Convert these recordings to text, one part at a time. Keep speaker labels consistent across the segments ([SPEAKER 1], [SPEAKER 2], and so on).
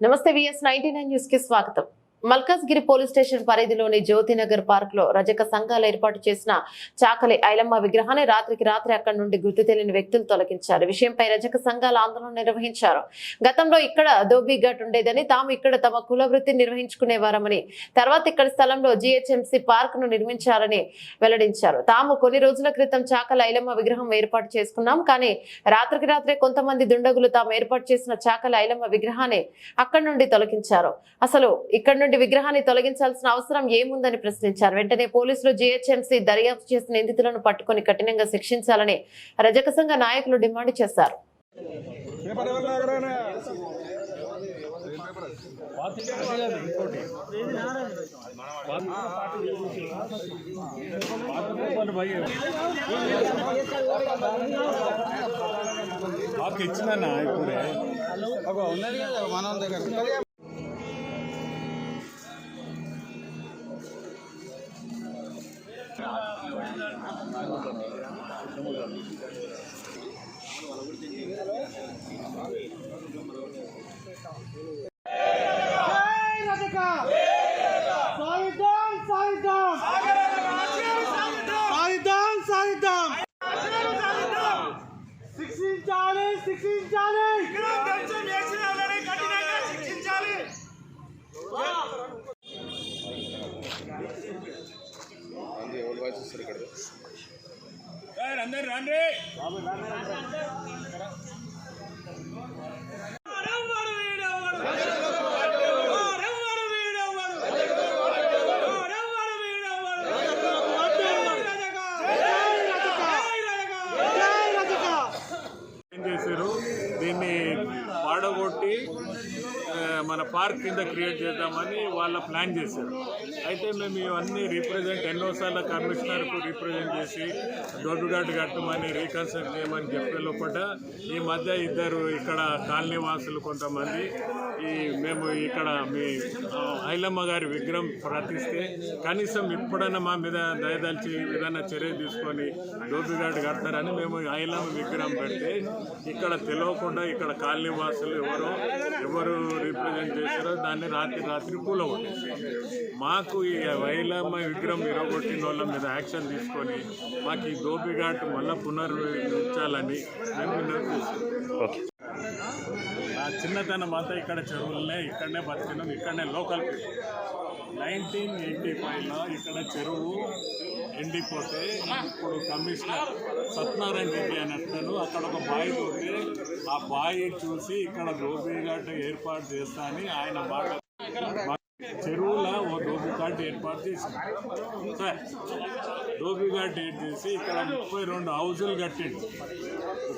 [SPEAKER 1] నమస్తే VS99 news కి స్వాగతం. మల్కాజ్గిరి పోలీస్ స్టేషన్ పరిధిలోని జ్యోతినగర్ పార్క్ లో రజక సంఘాలు ఏర్పాటు చేసిన చాకలి ఐలమ్మ విగ్రహాన్ని రాత్రికి రాత్రి అక్కడి నుండి గుర్తు తెలియని వ్యక్తులు తొలగించారు. విషయంపై రజక సంఘాలు ఆందోళన నిర్వహించారు. గతంలో ఇక్కడ దోబీ ఘాట్ ఉండేదని, తాము ఇక్కడ తమ కుల వృత్తి నిర్వహించుకునేవారమని, తర్వాత ఇక్కడ స్థలంలో GHMC పార్క్ ను నిర్మించారని వెల్లడించారు. తాము కొన్ని రోజుల క్రితం చాకలి ఐలమ్మ విగ్రహం ఏర్పాటు చేసుకున్నాం, కానీ రాత్రికి రాత్రే కొంతమంది దుండగులు తాము ఏర్పాటు చేసిన చాకలి ఐలమ్మ విగ్రహాన్ని అక్కడి నుండి తొలగించారు. అసలు ఇక్కడ నుండి విగ్రహాన్ని తొలగించాల్సిన అవసరం ఏముందని ప్రశ్నించారు. వెంటనే పోలీసులు GHMC దర్యాప్తు చేసిన నిందితులను పట్టుకొని కఠినంగా శిక్షించాలని రజక సంఘ నాయకులు డిమాండ్ చేశారు.
[SPEAKER 2] అందరూ రండి. ఏం చేశారు? దీన్ని పాడగొట్టి మన పార్క్ కింద క్రియేట్ చేద్దామని వాళ్ళ ప్లాన్ చేశారు. అయితే మేము ఇవన్నీ ఎన్నోసార్లు కమిషనర్కు రిప్రజెంట్ చేసి దొడ్డుగాటు కట్టమని రీకన్స్ట్రక్ట్ చేయమని చెప్పే లోపల ఈ మధ్య ఇద్దరు ఇక్కడ కాలనీ వాసులు కొంతమంది మేము ఇక్కడ మీ ఐలమ్మ గారి విగ్రహం ప్రతిస్తే కనీసం ఎప్పుడైనా మా మీద దయదలిచి ఏదైనా చర్య తీసుకొని దొడ్డుగాటు కడతారని మేము ఐలమ్మ విగ్రహం పెడితే ఇక్కడ తెలియకుండా ఇక్కడ కాలనీ వాసులు ఎవరు రిప్రజెంట్ చేశారో దాన్ని రాత్రి కూలగొట్టేసి మాకు ఈ ఐలమ్మ విగ్రహం విరగొట్టిన వాళ్ళ మీద యాక్షన్ తీసుకొని మాకు ఈ దోబిఘాట్ మళ్ళీ పునర్నిర్మించాలని మేము నిర్ణయిస్తున్నాం. నా చిన్నతనం అంతా ఇక్కడ చెరువులనే ఇక్కడనే బతికినాం. ఇక్కడనే లోకల్ 1985లో ఇక్కడ చెరువు ఎండిపోతే ఇప్పుడు కమిషనర్ సత్యనారాయణ రెడ్డి అని అతను అక్కడ ఒక బావి ఉంటే ఆ బావి చూసి ఇక్కడ దోబిఘాట్ ఏర్పాటు చేస్తా అని ఆయన మాట చెరువులో ఓ దోబిఘాట్ ఏర్పాటు చేసింది సార్. దోబిఘాట్ చేసి ఇక్కడ 32 హౌజులు కట్టిండు.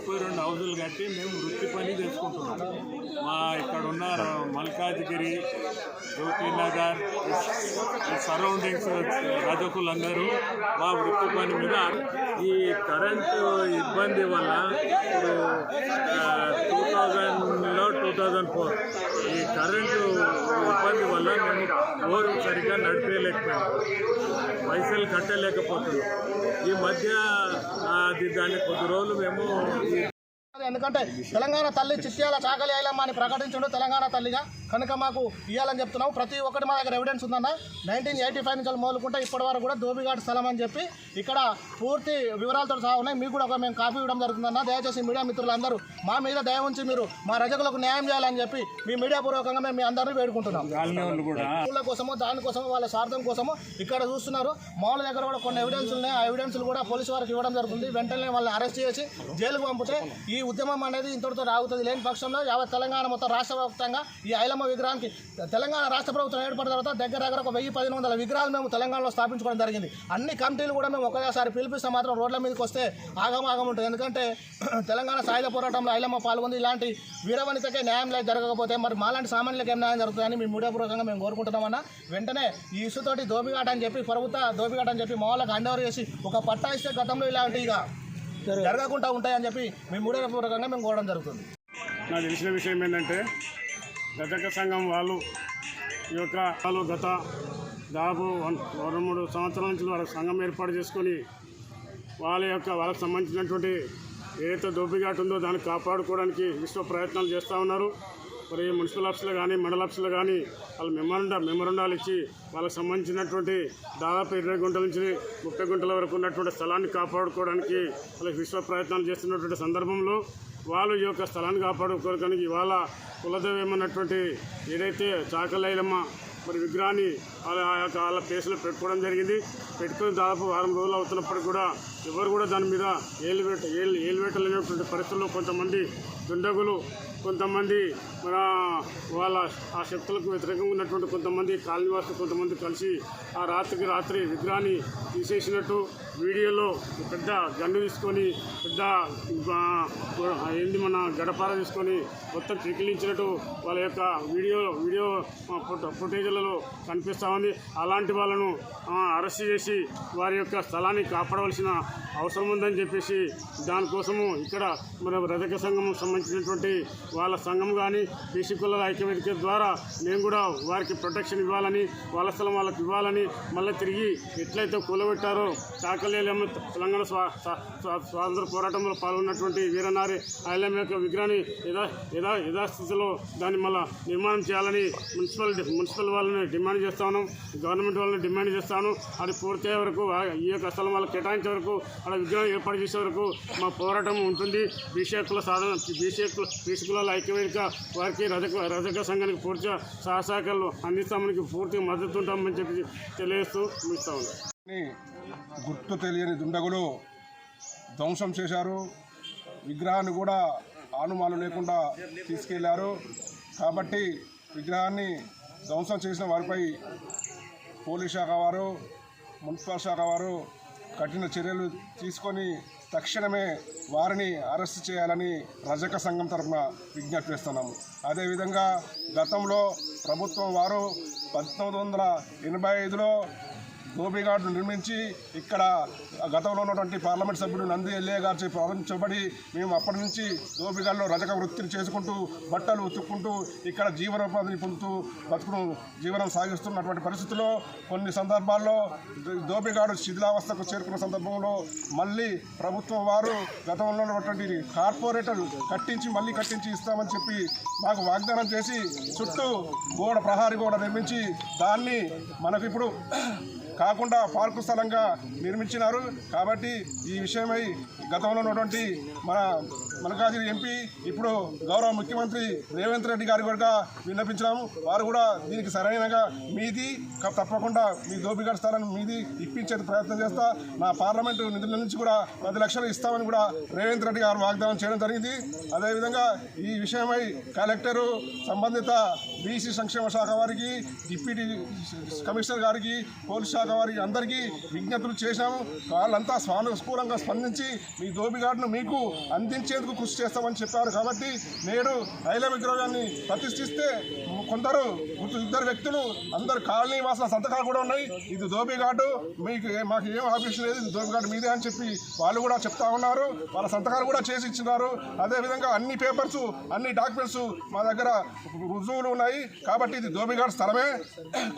[SPEAKER 2] 32 హౌజులు కట్టి మేము వృత్తి పని చేసుకుంటున్నాం. మా ఇక్కడ ఉన్న మల్కాజ్గిరి, జ్యోతినగర్, ఈ సరౌండింగ్స్ రజకులందరూ మా వృత్తి పని మీద ఈ కరెంటు ఇబ్బంది వల్ల ఇప్పుడు 2000లో 2004 ఈ కరెంటు ఇబ్బంది వల్ల మేము బోరు సరిగ్గా నడిపేయలేకపోయాం, పైసలు కట్టలేకపోతున్నాం. ఈ మధ్య దాన్ని కొద్ది రోజులు మేము
[SPEAKER 3] ఎందుకంటే తెలంగాణ తల్లి చిట్యాల చాకలి ఐలమ్మ అని ప్రకటించండు తెలంగాణ తల్లిగా కనుక మాకు ఇవ్వాలని చెప్తున్నాము. ప్రతి ఒక్కటి మా దగ్గర ఎవిడెన్స్ ఉందన్న. 1985 నుంచి మొదలుకుంటే ఇప్పటి వరకు కూడా దోబిఘాట్ స్థలం అని చెప్పి ఇక్కడ పూర్తి వివరాలతో సహా ఉన్నాయి. మీకు కూడా మేము కాపీ ఇవ్వడం జరుగుతుందన్న. దయచేసి మీడియా మిత్రులందరూ మా మీద దయ ఉంచి మీరు మా రజకులకు న్యాయం చేయాలని చెప్పి మీ మీడియా పూర్వకంగా మేము మీ అందరినీ వేడుకుంటున్నాం. కోసమో దానికోసమో వాళ్ళ స్వార్థం కోసమో ఇక్కడ చూస్తున్నారు. మామూలు దగ్గర కూడా కొన్ని ఎవిడెన్స్ ఉన్నాయి. ఆ ఎవిడెన్స్లు కూడా పోలీసు వారికి ఇవ్వడం జరుగుతుంది. వెంటనే వాళ్ళని అరెస్ట్ చేసి జైలుకు పంపితే ఈ ఉద్యమం అనేది ఇంతటితో రాగుతుంది. లేని పక్షంలో యావత్ తెలంగాణ మొత్తం రాష్ట్ర వ్యాప్తంగా ఈ ఐలమ్మ విగ్రహానికి తెలంగాణ రాష్ట్ర ప్రభుత్వం ఏర్పడిన తర్వాత దగ్గర ఒక 1000-1100 విగ్రహాలు మేము తెలంగాణలో స్థాపించుకోవడం జరిగింది. అన్ని కమిటీలు కూడా మేము ఒకసారి పిలిపిస్తే మాత్రం రోడ్ల మీదకి వస్తే ఆగమాగం ఉంటుంది. ఎందుకంటే తెలంగాణ సాయుధ పోరాటంలో ఐలమ్మ పాల్గొంది. ఇలాంటి వీరవనితకే న్యాయం జరగకపోతే మరి మాలాంటి సామాన్యులకు ఏం న్యాయం జరుగుతుందని మేము మీడియాపూర్వకంగా మేము కోరుకుంటున్నామన్నా. వెంటనే ఈ ఇష్యూతోటి దోబిఘాట్ అని చెప్పి ప్రభుత్వ దోబిఘాట్ అని చెప్పి మా వాళ్ళకి హ్యాండ్ చేసి ఒక పట్టా ఇస్తే గతంలో ఇలాంటి ఇక జరగకుండా ఉంటాయని చెప్పి మేము మీడియాపూర్వకంగా మేము కోరడం జరుగుతుంది.
[SPEAKER 2] నాకు తెలిసిన విషయం ఏంటంటే రజక సంఘం వాళ్ళు ఈ యొక్క గత దాదాపు 2-3 సంవత్సరాల నుంచి వాళ్ళ సంఘం ఏర్పాటు చేసుకొని వాళ్ళకు సంబంధించినటువంటి ఏదైతే దోబిఘాట్ ఉందో దాన్ని కాపాడుకోవడానికి విశ్వ ప్రయత్నాలు చేస్తూ ఉన్నారు.
[SPEAKER 4] మరి మున్సిపల్ ఆఫీసులో కానీ మండల ఆఫీసులో కానీ వాళ్ళు మెమోరండాలు ఇచ్చి వాళ్ళకి సంబంధించినటువంటి దాదాపు 20 గుంటల నుంచి 30 గుంటల వరకు ఉన్నటువంటి స్థలాన్ని కాపాడుకోవడానికి వాళ్ళకి విశ్వ ప్రయత్నాలు చేస్తున్నటువంటి సందర్భంలో వాళ్ళు ఈ యొక్క స్థలాన్ని కాపాడుకోవడానికి ఇవాళ కులదైవమైనటువంటి ఏదైతే చాకలి ఐలమ్మ మరి విగ్రహాన్ని వాళ్ళ ప్లేస్లో పెట్టుకోవడం జరిగింది. పెట్టుకుని దాదాపు వారం రోజులు అవుతున్నప్పటికీ కూడా ఎవరు కూడా దాని మీద ఏలు పెట్టలేనటువంటి పరిస్థితుల్లో కొంతమంది దుండగులు, కొంతమంది మన వాళ్ళ ఆ శక్తులకు వ్యతిరేకంగా ఉన్నటువంటి కొంతమంది కాలనీవాసులు కొంతమంది కలిసి ఆ రాత్రికి రాత్రి విగ్రహాన్ని తీసేసినట్టు వీడియోలో పెద్ద గన్ను తీసుకొని పెద్ద ఏంది మన గడపార తీసుకొని మొత్తం పికిలించినట్టు వాళ్ళ యొక్క వీడియో ఫుటేజ్లలో కనిపిస్తూ ఉంది. అలాంటి వాళ్ళను అరెస్ట్ చేసి వారి యొక్క స్థలాన్ని కాపాడవలసిన అవసరం ఉందని చెప్పేసి దానికోసము ఇక్కడ మన రజక సంఘం సంబంధించినటువంటి వాళ్ళ సంఘం కానీ బీసీ కులాల ఐక్యవేదిక ద్వారా మేము కూడా వారికి ప్రొటెక్షన్ ఇవ్వాలని, వాళ్ళ స్థలం వాళ్ళకి ఇవ్వాలని, మళ్ళీ తిరిగి ఎట్లయితే కూలబెట్టారో చాకలి ఐలమ్మ తెలంగాణ స్వాతంత్ర పోరాటంలో పాల్గొన్నటువంటి వీరనారి ఐలమ్మ యొక్క విగ్రహాన్ని యథాస్థితిలో దాన్ని మళ్ళీ నిర్మాణం చేయాలని మున్సిపల్ వాళ్ళని డిమాండ్ చేస్తా ఉన్నాం, గవర్నమెంట్ వాళ్ళని డిమాండ్ చేస్తాను. అది పూర్తయ్యే వరకు ఈ యొక్క స్థలం వాళ్ళకి కేటాయించే వరకు అలా విగ్రహం ఏర్పాటు చేసే వరకు మా పోరాటం ఉంటుంది. బీసీ కులాల ఐక్యవేదిక వారికి రజక సంఘానికి పూర్తిగా సహకారాలు అందిస్తామని పూర్తిగా మద్దతు ఉంటామని చెప్పి తెలియజేస్తూ ముగిస్తా ఉన్నాం.
[SPEAKER 5] గుర్తు తెలియని దుండగులు ధ్వంసం చేశారు. విగ్రహాన్ని కూడా ఆనుమానం లేకుండా తీసుకెళ్లారు. కాబట్టి విగ్రహాన్ని ధ్వంసం చేసిన వారిపై పోలీస్ శాఖ వారు, మున్సిపల్ శాఖ వారు కఠిన చర్యలు తీసుకొని తక్షణమే వారిని అరెస్ట్ చేయాలని రజక సంఘం తరఫున విజ్ఞప్తి చేస్తున్నాము. అదేవిధంగా గతంలో ప్రభుత్వం వారు 1985లో ధోబీఘాట్ నిర్మించి ఇక్కడ గతంలో ఉన్నటువంటి పార్లమెంట్ సభ్యుడు నంది ఎల్ఏ గారిచే ప్రారంభించబడి మేము అప్పటి నుంచి ధోబీఘాట్లో రజక వృత్తిని చేసుకుంటూ బట్టలు ఉతుక్కుంటూ ఇక్కడ జీవనోపాధిని పొందుతూ జీవనం సాగిస్తున్నటువంటి పరిస్థితుల్లో కొన్ని సందర్భాల్లో ధోబీఘాట్ శిథిలావస్థకు చేరుకున్న సందర్భంలో మళ్ళీ ప్రభుత్వం వారు గతంలో ఉన్నటువంటి కార్పొరేటర్ మళ్ళీ కట్టించి ఇస్తామని చెప్పి మాకు వాగ్దానం చేసి చుట్టూ ప్రహారీ గోడ నిర్మించి దాన్ని మనకు ఇప్పుడు కాకుండా పార్కు స్థలంగా నిర్మించినారు. కాబట్టి ఈ విషయమై గతంలో ఉన్నటువంటి మన మల్కాజిగిరి ఎంపీ ఇప్పుడు గౌరవ ముఖ్యమంత్రి రేవంత్ రెడ్డి గారికి కూడా విన్నపించినాము. వారు కూడా దీనికి సరైనగా మీది తప్పకుండా మీ ధోబీఘాట్ స్థలాన్ని మీది ఇప్పించేది ప్రయత్నం చేస్తా, నా పార్లమెంటు నిధుల నుంచి కూడా 10 లక్షలు ఇస్తామని కూడా రేవంత్ రెడ్డి గారు వాగ్దానం చేయడం జరిగింది. అదేవిధంగా ఈ విషయమై కలెక్టరు, సంబంధిత బీసీ సంక్షేమ శాఖ వారికి, డిప్యూటీ కమిషనర్ గారికి, పోలీస్ శాఖ వారికి అందరికీ విజ్ఞప్తులు చేశాము. వాళ్ళంతా సానుకూలంగా స్పందించి మీ ధోబీఘాట్ను మీకు అందించేందుకు కృషి చేస్తామని చెప్పారు. కాబట్టి నేడు ఐలమ్మ విగ్రహాన్ని ప్రతిష్ఠిస్తే కొందరు 2 వ్యక్తులు అందరు కాలనీ వాసుల సంతకాలు కూడా ఉన్నాయి. ఇది ధోబీఘాట్, మాకు ఏం ఆఫీస్ లేదు, ఇది ధోబీఘాట్ మీదే అని చెప్పి వాళ్ళు కూడా చెప్తా ఉన్నారు. వాళ్ళ సంతకాలు కూడా చేసి ఇచ్చినారు. అదేవిధంగా అన్ని పేపర్స్, అన్ని డాక్యుమెంట్స్ మా దగ్గర రుజువులు ఉన్నాయి. కాబట్టి ఇది ధోబీఘాట్ స్థలమే.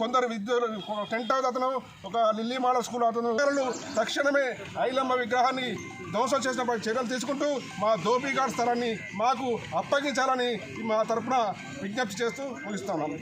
[SPEAKER 5] కొందరు విద్యుత్ 10th అతను, ఒక లిల్లీ మోడల్ స్కూల్ అతను తక్షణమే ఐలమ్మ విగ్రహాన్ని ధ్వంసం చేసిన చర్యలు తీసుకుంటూ మా ధోబీఘాట్ స్థలాన్ని మాకు అప్పగించాలని మా తరఫున విజ్ఞప్తి చేస్తూ ముగిస్తున్నాం.